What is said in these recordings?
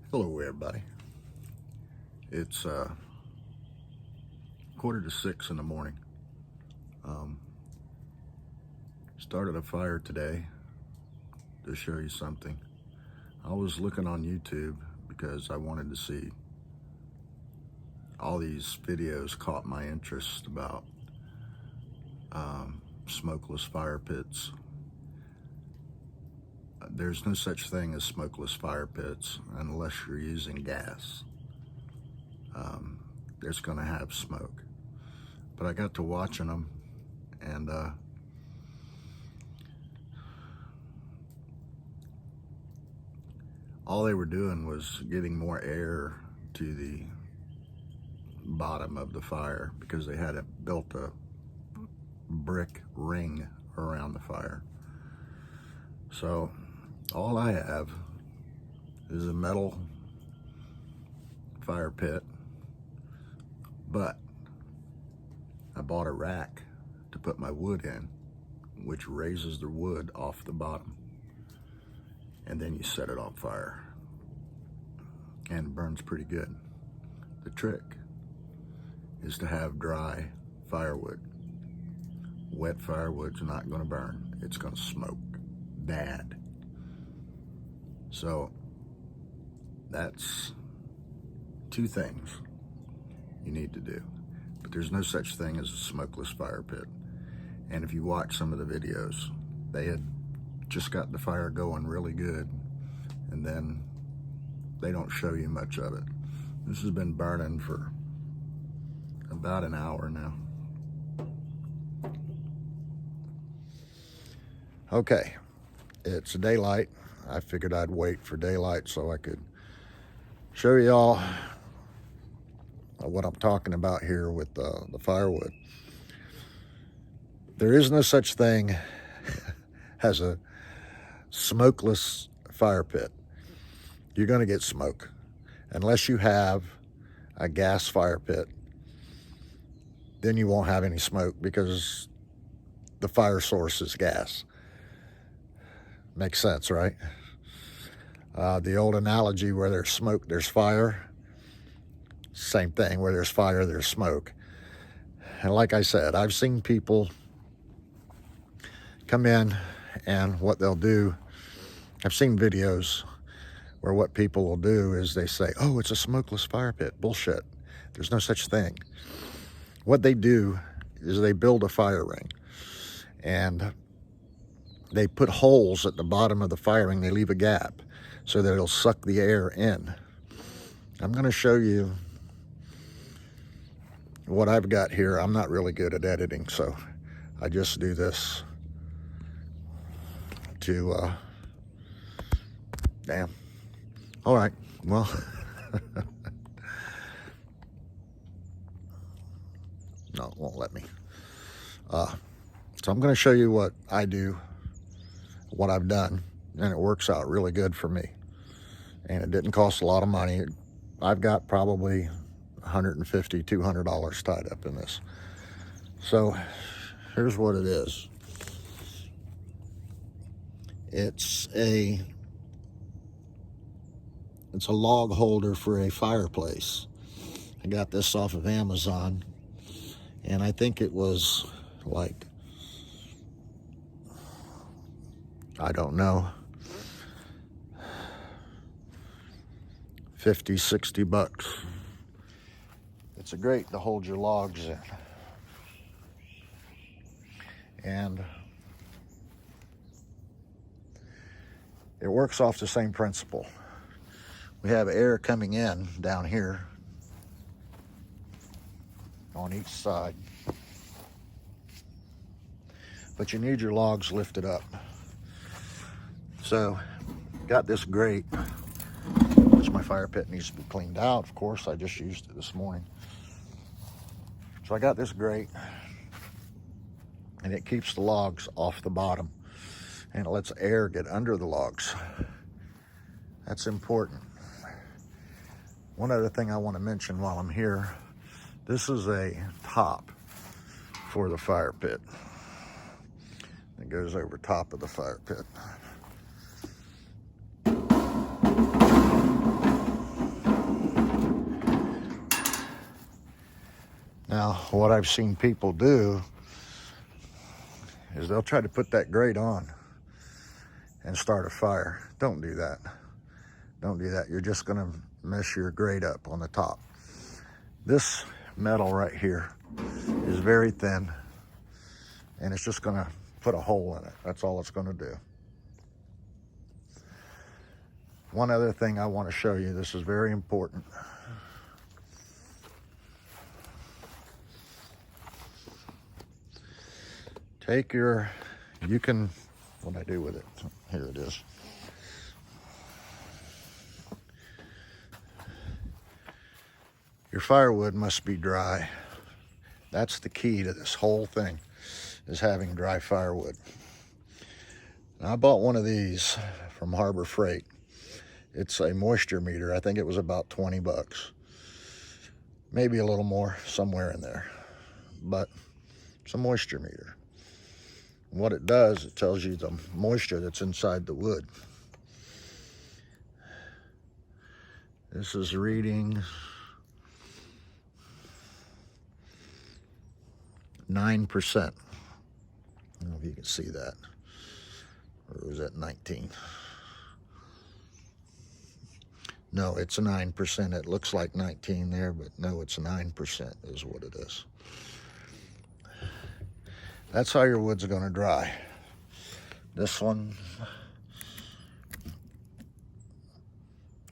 Hello everybody. It's 5:45 in the morning. Started a fire today to show you something. I was looking on YouTube because I wanted to see, all these videos caught my interest about smokeless fire pits. There's no such thing as smokeless fire pits unless you're using gas. There's going to have smoke. But I got to watching them, and all they were doing was getting more air to the bottom of the fire because they had built a brick ring around the fire. So all I have is a metal fire pit, but I bought a rack to put my wood in, which raises the wood off the bottom, and then you set it on fire and it burns pretty good. The trick is to have dry firewood. Wet firewood's not going to burn. It's going to smoke bad. So that's two things you need to do. But there's no such thing as a smokeless fire pit. And if you watch some of the videos, they had just got the fire going really good, and then they don't show you much of it. This has been burning for about an hour now. Okay, it's daylight. I figured I'd wait for daylight so I could show y'all what I'm talking about here with the firewood. There is no such thing as a smokeless fire pit. You're going to get smoke unless you have a gas fire pit. Then you won't have any smoke because the fire source is gas. Makes sense, right? The old analogy, where there's smoke, there's fire. Same thing, where there's fire, there's smoke. And like I said, I've seen people come in, and what they'll do, I've seen videos where what people will do is they say, oh, it's a smokeless fire pit. Bullshit. There's no such thing. What they do is they build a fire ring, and they put holes at the bottom of the fire ring. They leave a gap so that it'll suck the air in. I'm going to show you what I've got here. I'm not really good at editing, so I just do this to, damn. All right, well, no, it won't let me. So I'm going to show you what I do, what I've done, and it works out really good for me. And it didn't cost a lot of money. I've got probably $150, $200 tied up in this. So here's what it is. It's a log holder for a fireplace. I got this off of Amazon, and I think it was like, I don't know, 50, 60 bucks. It's a great to hold your logs in. And it works off the same principle. We have air coming in down here on each side, but you need your logs lifted up. So, got this grate, which my fire pit needs to be cleaned out. Of course, I just used it this morning. So I got this grate, and it keeps the logs off the bottom, and it lets air get under the logs. That's important. One other thing I want to mention while I'm here, this is a top for the fire pit. It goes over top of the fire pit. what I've seen people do is they'll try to put that grate on and start a fire. Don't do that. Don't do that. You're just going to mess your grate up on the top. This metal right here is very thin, and it's just going to put a hole in it. That's all it's going to do. One other thing I want to show you, this is very important. Take your, you can, what I do with it, here it is. Your firewood must be dry. That's the key to this whole thing, is having dry firewood. Now, I bought one of these from Harbor Freight. It's a moisture meter. I think it was about 20 bucks. Maybe a little more, somewhere in there. But it's a moisture meter. And what it does, it tells you the moisture that's inside the wood. This is reading 9%. I don't know if you can see that. Or was that 19? No, it's 9%. It looks like 19 there, but no, it's 9% is what it is. That's how your wood's going to dry. This one,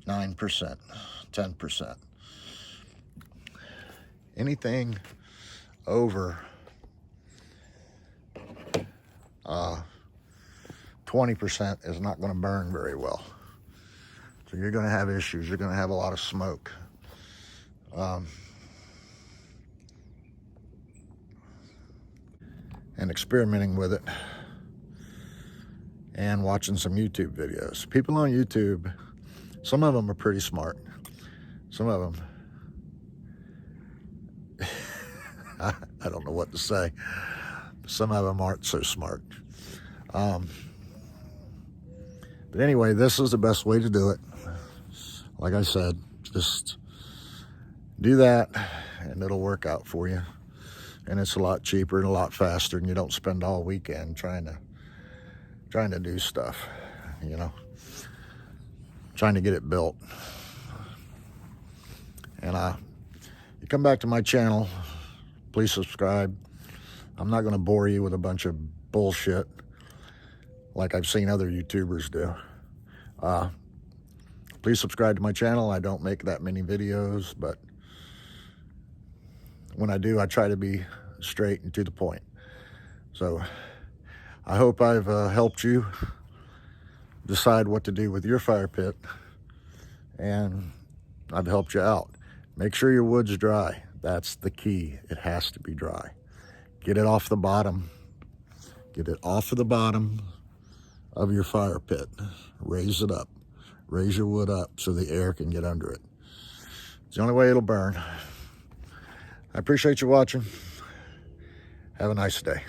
9%, 10%. Anything over 20% is not going to burn very well. So you're going to have issues. You're going to have a lot of smoke. And experimenting with it and watching some YouTube videos. People on YouTube, some of them are pretty smart. Some of them, I don't know what to say. Some of them aren't so smart. But anyway, this is the best way to do it. Like I said, just do that and it'll work out for you. And it's a lot cheaper and a lot faster, and you don't spend all weekend trying to do stuff, you know, trying to get it built. And you come back to my channel, please subscribe. I'm not going to bore you with a bunch of bullshit like I've seen other YouTubers do. Please subscribe to my channel. I don't make that many videos, but when I do, I try to be straight and to the point. So I hope I've helped you decide what to do with your fire pit, and I've helped you out. Make sure your wood's dry. That's the key. It has to be dry. Get it off the bottom. Get it off of the bottom of your fire pit. Raise it up. Raise your wood up so the air can get under it. It's the only way it'll burn. I appreciate you watching. Have a nice day.